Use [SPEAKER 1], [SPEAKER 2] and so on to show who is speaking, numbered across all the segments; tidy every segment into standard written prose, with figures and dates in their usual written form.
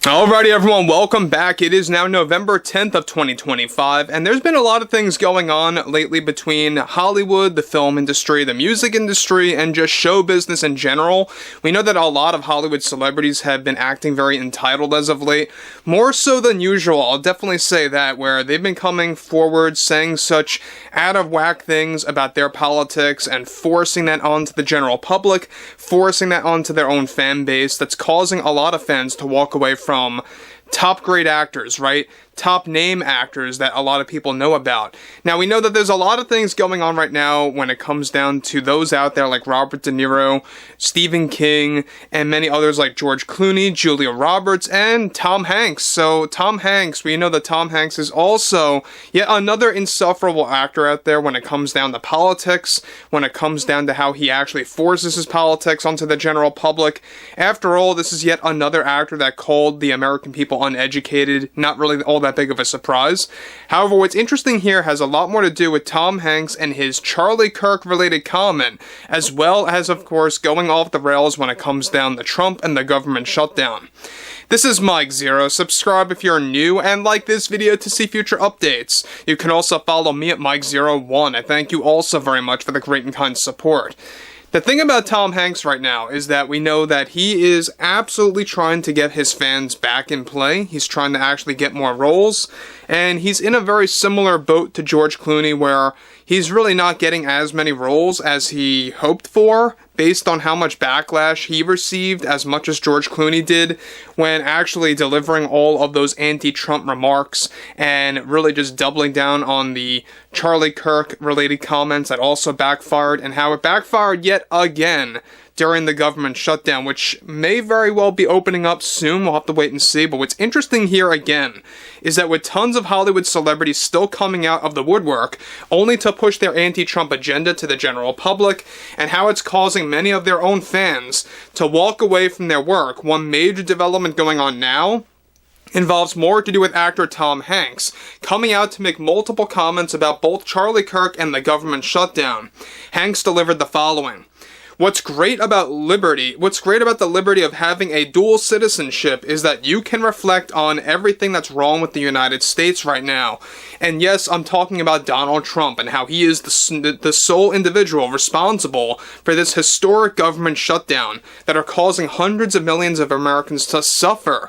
[SPEAKER 1] Alrighty everyone, welcome back. It is now November 10th of 2025, and there's been a lot of things going on lately between Hollywood, the film industry, the music industry, and just show business in general. We know that a lot of Hollywood celebrities have been acting very entitled as of late, more so than usual, I'll definitely say that, where they've been coming forward saying such out-of-whack things about their politics and forcing that onto the general public, forcing that onto their own fan base, that's causing a lot of fans to walk away from top grade actors, right? Top name actors that a lot of people know about. Now, we know that there's a lot of things going on right now when it comes down to those out there like Robert De Niro, Stephen King, and many others like George Clooney, Julia Roberts, and Tom Hanks. So, Tom Hanks, we know that Tom Hanks is also yet another insufferable actor out there when it comes down to politics, when it comes down to how he actually forces his politics onto the general public. After all, this is yet another actor that called the American people uneducated, not really all that big of a surprise. However, what's interesting here has a lot more to do with Tom Hanks and his Charlie Kirk related comment, as well as, of course, going off the rails when it comes down to Trump and the government shutdown. This is Mike Zero. Subscribe if you're new and like this video to see future updates. You can also follow me at Mike01. I thank you also very much for the great and kind support. The thing about Tom Hanks right now is that we know that he is absolutely trying to get his fans back in play. He's trying to actually get more roles, and he's in a very similar boat to George Clooney where he's really not getting as many roles as he hoped for, based on how much backlash he received, as much as George Clooney did, when actually delivering all of those anti-Trump remarks and really just doubling down on the Charlie Kirk-related comments that also backfired, and how it backfired yet again during the government shutdown, which may very well be opening up soon. We'll have to wait and see. But what's interesting here again is that with tons of Hollywood celebrities still coming out of the woodwork only to push their anti-Trump agenda to the general public, and how it's causing many of their own fans to walk away from their work. One major development going on now involves more to do with actor Tom Hanks coming out to make multiple comments about both Charlie Kirk and the government shutdown. Hanks delivered the following. What's great about the liberty of having a dual citizenship is that you can reflect on everything that's wrong with the United States right now. And yes, I'm talking about Donald Trump and how he is the sole individual responsible for this historic government shutdown that are causing hundreds of millions of Americans to suffer.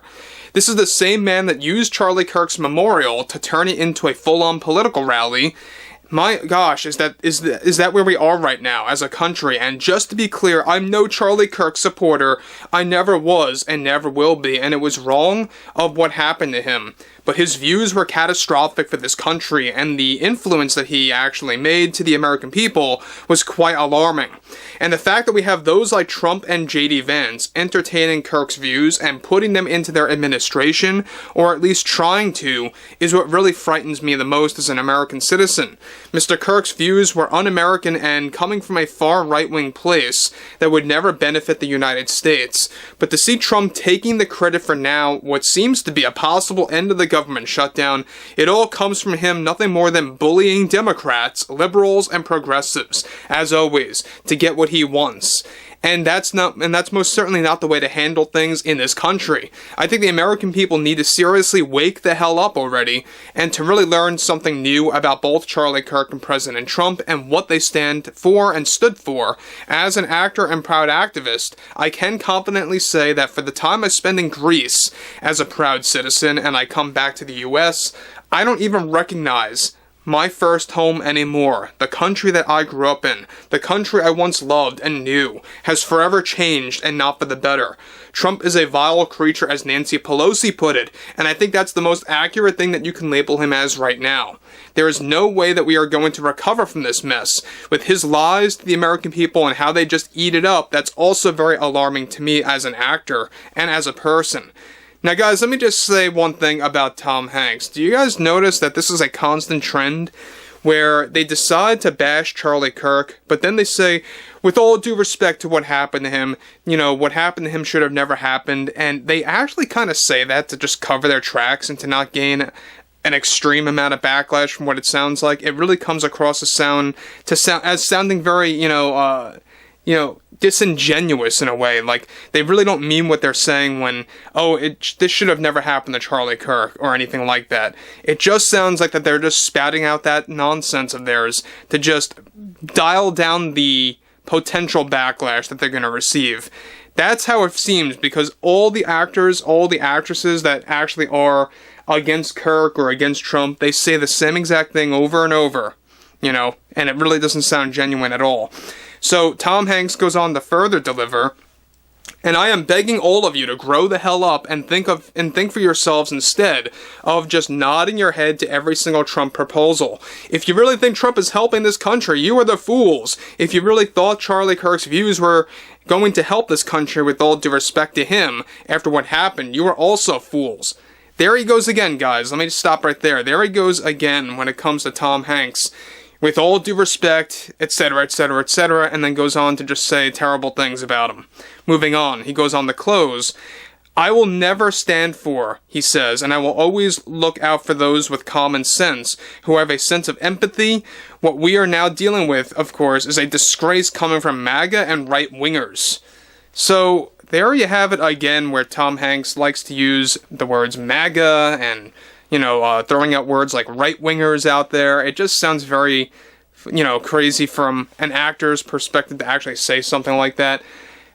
[SPEAKER 1] This is the same man that used Charlie Kirk's memorial to turn it into a full-on political rally. My gosh, is that where we are right now as a country? And just to be clear, I'm no Charlie Kirk supporter. I never was and never will be, and it was wrong of what happened to him. But his views were catastrophic for this country, and the influence that he actually made to the American people was quite alarming. And the fact that we have those like Trump and J.D. Vance entertaining Kirk's views and putting them into their administration, or at least trying to, is what really frightens me the most as an American citizen. Mr. Kirk's views were un-American and coming from a far right-wing place that would never benefit the United States. But to see Trump taking the credit for now what seems to be a possible end of the government shutdown, it all comes from him nothing more than bullying Democrats, liberals, and progressives, as always, to get what he wants. And that's most certainly not the way to handle things in this country. I think the American people need to seriously wake the hell up already, and to really learn something new about both Charlie Kirk and President Trump and what they stand for and stood for. As an actor and proud activist, I can confidently say that for the time I spend in Greece as a proud citizen and I come back to the US, I don't even recognize my first home anymore. The country that I grew up in, the country I once loved and knew, has forever changed and not for the better. Trump is a vile creature, as Nancy Pelosi put it, and I think that's the most accurate thing that you can label him as right now. There is no way that we are going to recover from this mess. With his lies to the American people and how they just eat it up, that's also very alarming to me as an actor and as a person. Now guys, let me just say one thing about Tom Hanks. Do you guys notice that this is a constant trend where they decide to bash Charlie Kirk, but then they say, with all due respect to what happened to him, what happened to him should have never happened, and they actually kind of say that to just cover their tracks and to not gain an extreme amount of backlash from what it sounds like. It really comes across as sounding very, disingenuous in a way. Like, they really don't mean what they're saying when, oh, this should have never happened to Charlie Kirk or anything like that. It just sounds like that they're just spouting out that nonsense of theirs to just dial down the potential backlash that they're going to receive. That's how it seems, because all the actors, all the actresses that actually are against Kirk or against Trump, they say the same exact thing over and over, you know, and it really doesn't sound genuine at all. So Tom Hanks goes on to further deliver, and I am begging all of you to grow the hell up and think for yourselves instead of just nodding your head to every single Trump proposal. If you really think Trump is helping this country, you are the fools. If you really thought Charlie Kirk's views were going to help this country, with all due respect to him, after what happened, you are also fools. There he goes again, guys. Let me just stop right there. There he goes again when it comes to Tom Hanks. With all due respect, etc., etc., etc., and then goes on to just say terrible things about him. Moving on, he goes on to close. I will never stand for, he says, and I will always look out for those with common sense, who have a sense of empathy. What we are now dealing with, of course, is a disgrace coming from MAGA and right-wingers. So, there you have it again, where Tom Hanks likes to use the words MAGA and, you know, throwing out words like right-wingers out there. It just sounds very, you know, crazy from an actor's perspective to actually say something like that,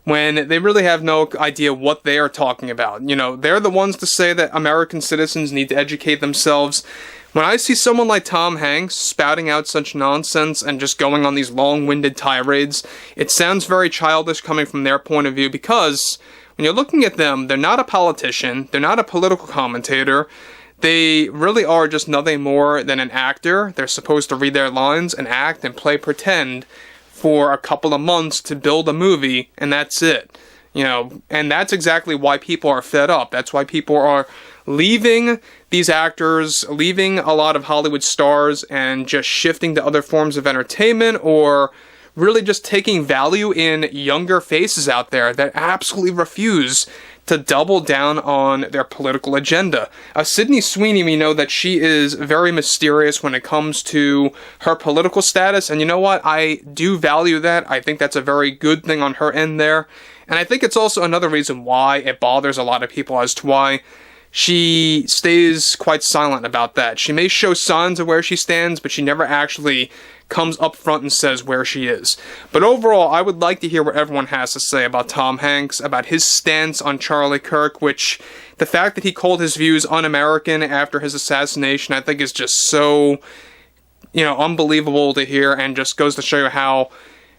[SPEAKER 1] when they really have no idea what they are talking about. You know, they're the ones to say that American citizens need to educate themselves. When I see someone like Tom Hanks spouting out such nonsense and just going on these long-winded tirades, it sounds very childish coming from their point of view, because when you're looking at them, they're not a politician, they're not a political commentator, they really are just nothing more than an actor. They're supposed to read their lines and act and play pretend for a couple of months to build a movie, and that's it. You know, and that's exactly why people are fed up. That's why people are leaving these actors, leaving a lot of Hollywood stars, and just shifting to other forms of entertainment, or really just taking value in younger faces out there that absolutely refuse to double down on their political agenda. Sydney Sweeney, we know that she is very mysterious when it comes to her political status, and you know what? I do value that. I think that's a very good thing on her end there. And I think it's also another reason why it bothers a lot of people as to why she stays quite silent about that. She may show signs of where she stands, but she never actually comes up front and says where she is. But overall, I would like to hear what everyone has to say about Tom Hanks, about his stance on Charlie Kirk, which the fact that he called his views un-American after his assassination, I think is just so, you know, unbelievable to hear, and just goes to show you how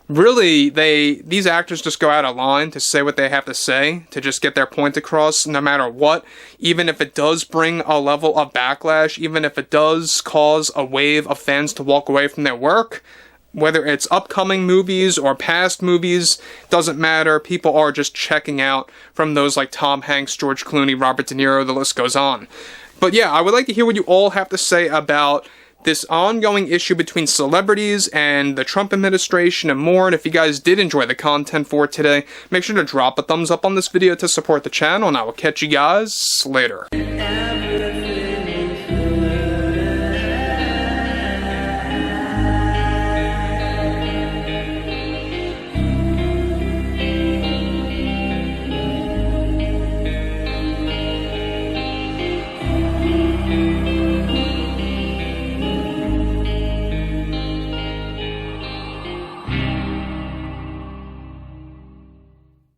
[SPEAKER 1] really these actors just go out of line to say what they have to say, to just get their point across no matter what, even if it does bring a level of backlash, even if it does cause a wave of fans to walk away from their work. Whether it's upcoming movies or past movies, doesn't matter. People are just checking out from those like Tom Hanks, George Clooney, Robert De Niro, the list goes on. But yeah, I would like to hear what you all have to say about this ongoing issue between celebrities and the Trump administration and more. And if you guys did enjoy the content for today, make sure to drop a thumbs up on this video to support the channel, and I will catch you guys later.